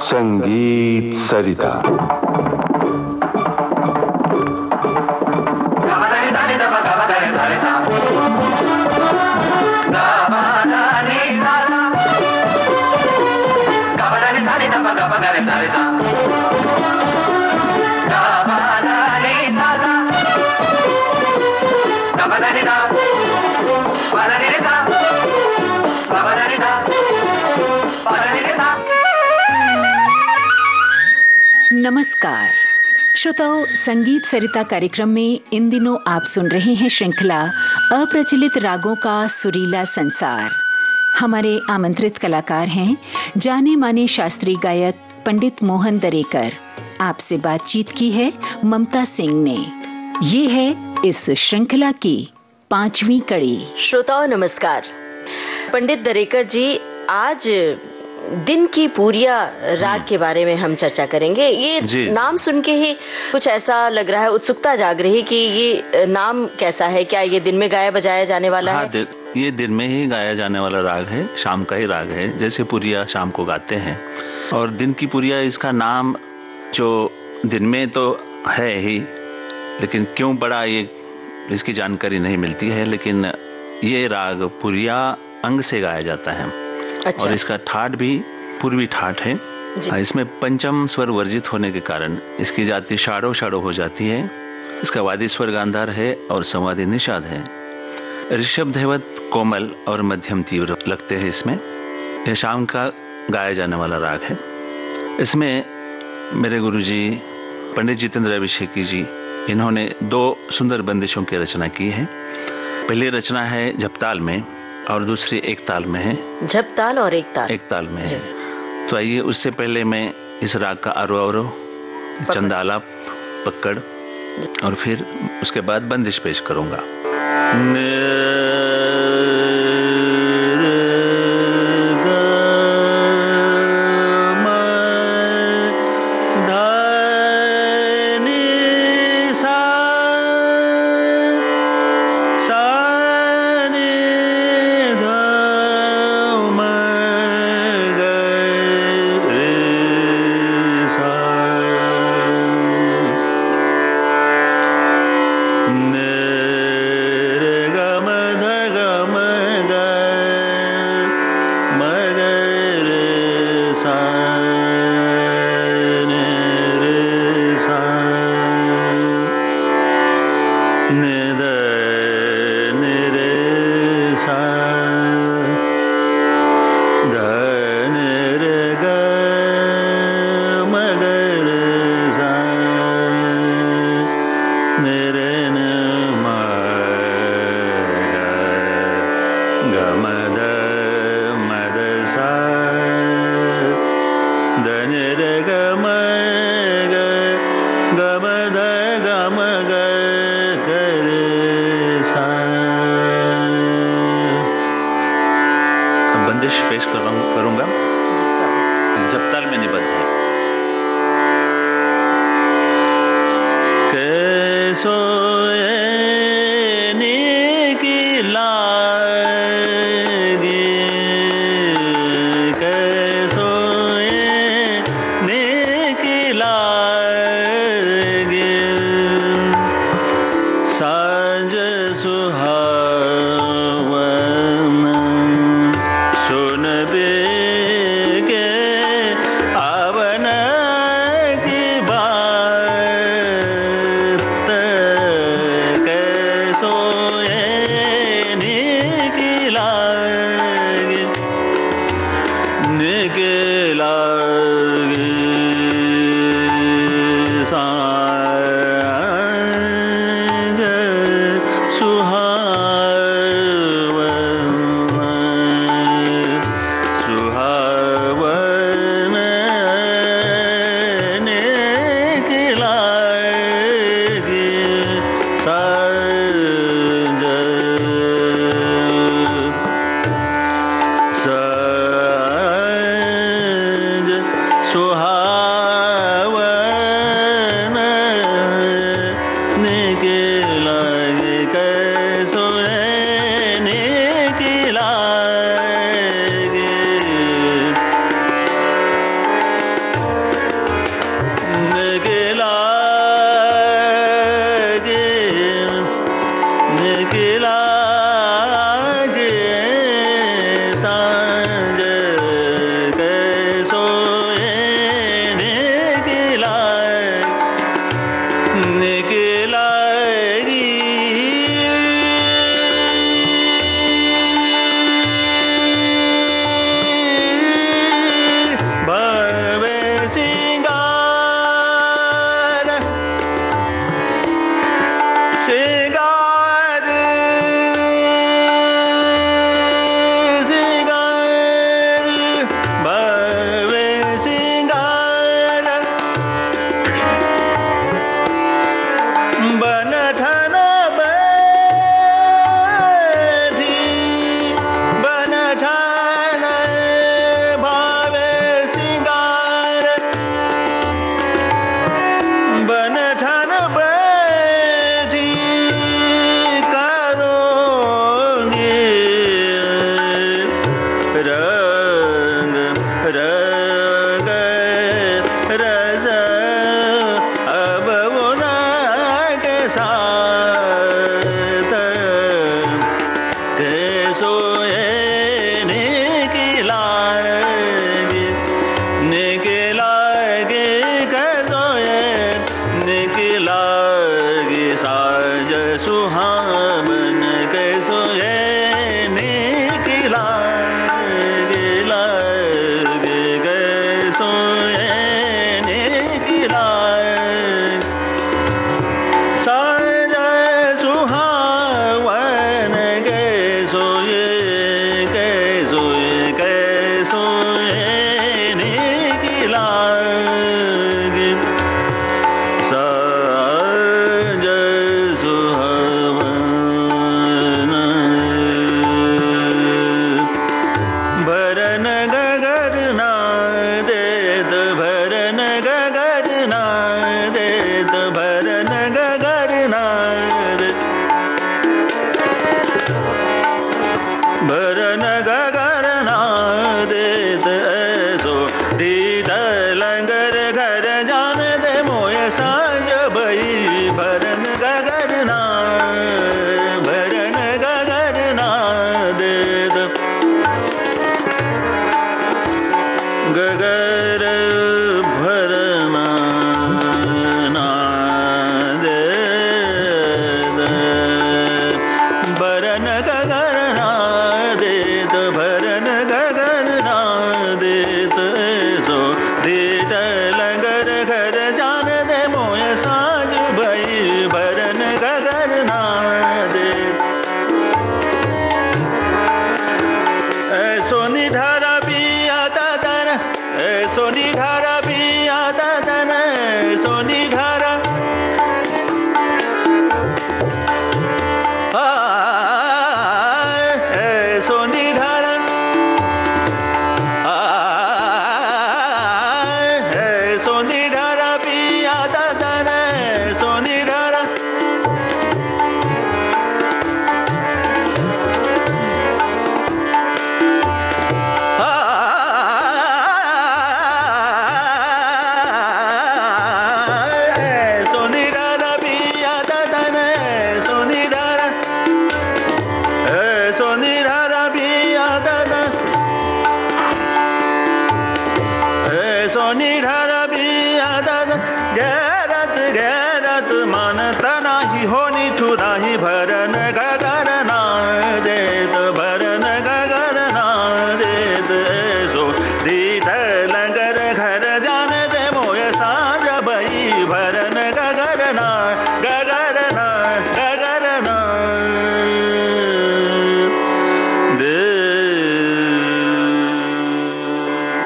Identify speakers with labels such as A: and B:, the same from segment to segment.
A: संगीत सरिता।
B: नमस्कार श्रोताओं, संगीत सरिता कार्यक्रम में इन दिनों आप सुन रहे हैं श्रृंखला अप्रचलित रागों का सुरीला संसार। हमारे आमंत्रित कलाकार हैं जाने माने शास्त्रीय गायक पंडित मोहन दरेकर। आपसे बातचीत की है ममता सिंह ने। ये है इस श्रृंखला की 5वीं कड़ी।
C: श्रोताओं नमस्कार। पंडित दरेकर जी, आज दिन की पूरिया राग के बारे में हम चर्चा करेंगे। ये नाम सुन के ही कुछ ऐसा लग रहा है, उत्सुकता जाग रही कि ये नाम कैसा है, क्या ये दिन में गाया बजाया जाने वाला है?
D: ये दिन में ही गाया जाने वाला राग है, शाम का ही राग है। जैसे पुरिया शाम को गाते हैं और दिन की पुरिया, इसका नाम जो दिन में तो है ही, लेकिन क्यों पड़ा ये इसकी जानकारी नहीं मिलती है। लेकिन ये राग पुरिया अंग से गाया जाता है। अच्छा। और इसका ठाठ भी पूर्वी ठाठ है। इसमें पंचम स्वर वर्जित होने के कारण इसकी जाति शाड़ो शाड़ो हो जाती है। इसका वादी स्वर गांधार है और संवादी निषाद है। ऋषभ धैवत कोमल और मध्यम तीव्र लगते हैं इसमें। यह शाम का गाया जाने वाला राग है। इसमें मेरे गुरुजी पंडित जितेंद्र अभिषेकी जी, इन्होंने 2 सुंदर बंदिशों की रचना की है। पहली रचना है झपताल में और दूसरी एक ताल में है।
C: झपताल और एक ताल
D: में है। तो आइए उससे पहले मैं इस राग का आरोह अवरोह, चंदाला, पकड़ और फिर उसके बाद बंदिश पेश करूंगा। बंदिश पेश करूंगा। जपताल में निबद्ध है। कैसो
E: सुन बे के आवन
D: निकला गे सांझ के सोए निकला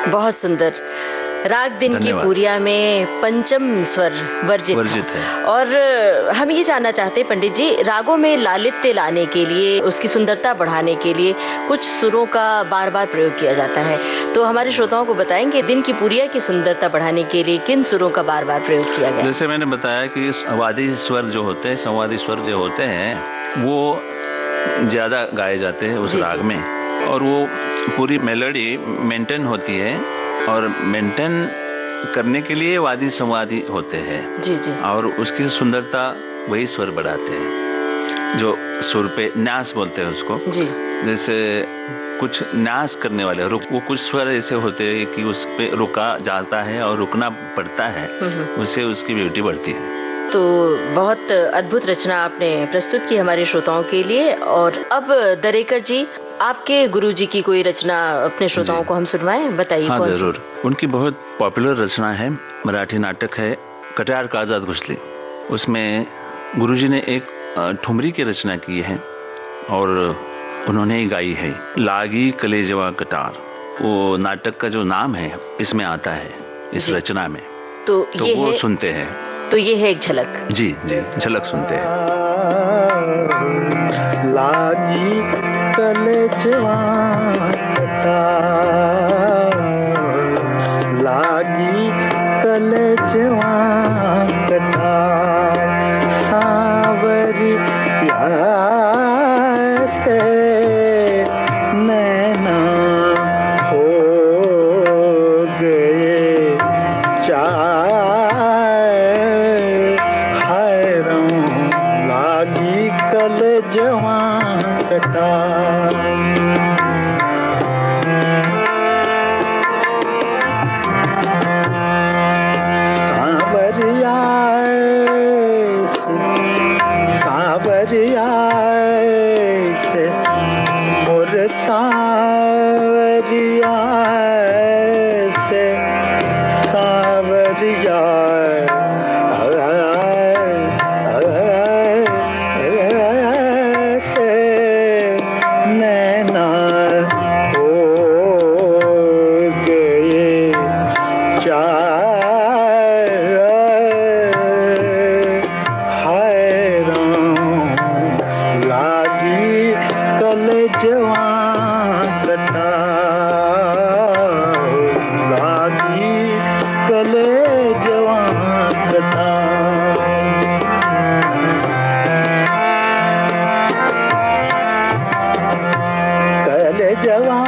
C: बहुत सुंदर। राग दिन की पूरिया में पंचम स्वर वर्जित है। और हम ये जानना चाहते हैं पंडित जी, रागों में लालित्य लाने के लिए, उसकी सुंदरता बढ़ाने के लिए कुछ सुरों का बार बार प्रयोग किया जाता है, तो हमारे श्रोताओं को बताएंगे दिन की पूरिया की सुंदरता बढ़ाने के लिए किन सुरों का बार बार प्रयोग किया गया?
D: जैसे मैंने बताया कि वादी स्वर जो होते हैं, संवादी स्वर जो होते हैं, वो ज्यादा गाए जाते हैं उस राग में, और वो पूरी मेलोडी मेंटेन होती है, और मेंटेन करने के लिए वादी संवादी होते हैं।
C: जी जी।
D: और उसकी सुंदरता वही स्वर बढ़ाते हैं। जो सुर पे न्यास बोलते हैं उसको
C: जी।
D: जैसे कुछ न्यास करने वाले वो कुछ स्वर ऐसे होते हैं कि उस पे रुका जाता है और रुकना पड़ता है, उससे उसकी ब्यूटी बढ़ती है।
C: तो बहुत अद्भुत रचना आपने प्रस्तुत की हमारे श्रोताओं के लिए। और अब दरेकर जी, आपके गुरुजी की कोई रचना अपने श्रोताओं को हम सुनवाएं, बताइए।
D: हाँ जरूर। उनकी बहुत पॉपुलर रचना है, मराठी नाटक है कट्यार काळजात घुसली। उसमें गुरुजी ने एक ठुमरी की रचना की है और उन्होंने गाई है, लागी कलेजवा कटार। वो नाटक का जो नाम है इसमें आता है, इस रचना में।
C: तो ये
D: वो
C: है,
D: सुनते हैं।
C: तो ये है एक झलक।
D: जी जी, झलक सुनते हैं।
E: लागी कलेजवा कटार, लागी कलेजवा कटार, सावरी से नैना हो गए चार, हैरान लागी कलेजवा कटार। सावरिया से मोर सावरिया से सावरिया से नैना हो गए चार, लागी कलेजवा कटार, लागी कलेजवा कटार। कलेजवा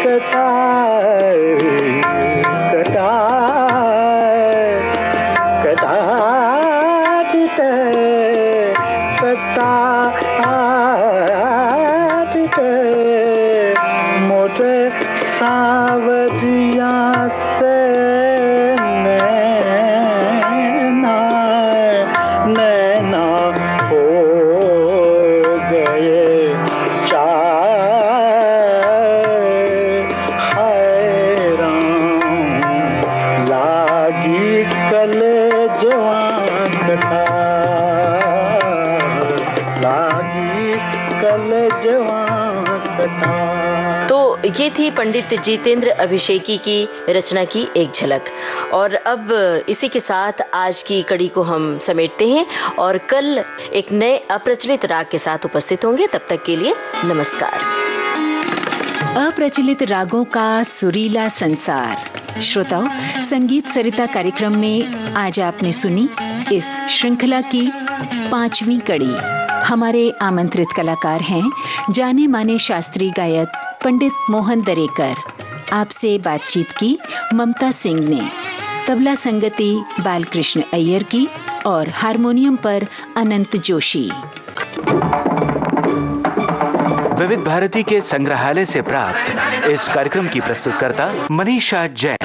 E: कटार कटार कटार कटार, मोटे सावरिया से नैना नैना हो गए चार, हैरान लागी कलेजवा कटार, लागी कलेजवा कटार।
C: तो ये थी पंडित जितेंद्र अभिषेकी की रचना की एक झलक। और अब इसी के साथ आज की कड़ी को हम समेटते हैं और कल एक नए अप्रचलित राग के साथ उपस्थित होंगे। तब तक के लिए नमस्कार।
B: अप्रचलित रागों का सुरीला संसार। श्रोताओ, संगीत सरिता कार्यक्रम में आज आपने सुनी इस श्रृंखला की 5वीं कड़ी। हमारे आमंत्रित कलाकार हैं जाने माने शास्त्रीय गायक पंडित मोहन दरेकर। आपसे बातचीत की ममता सिंह ने, तबला संगति बालकृष्ण अय्यर की और हारमोनियम पर अनंत जोशी।
F: विविध भारती के संग्रहालय से प्राप्त इस कार्यक्रम की प्रस्तुतकर्ता मनीषा जैन।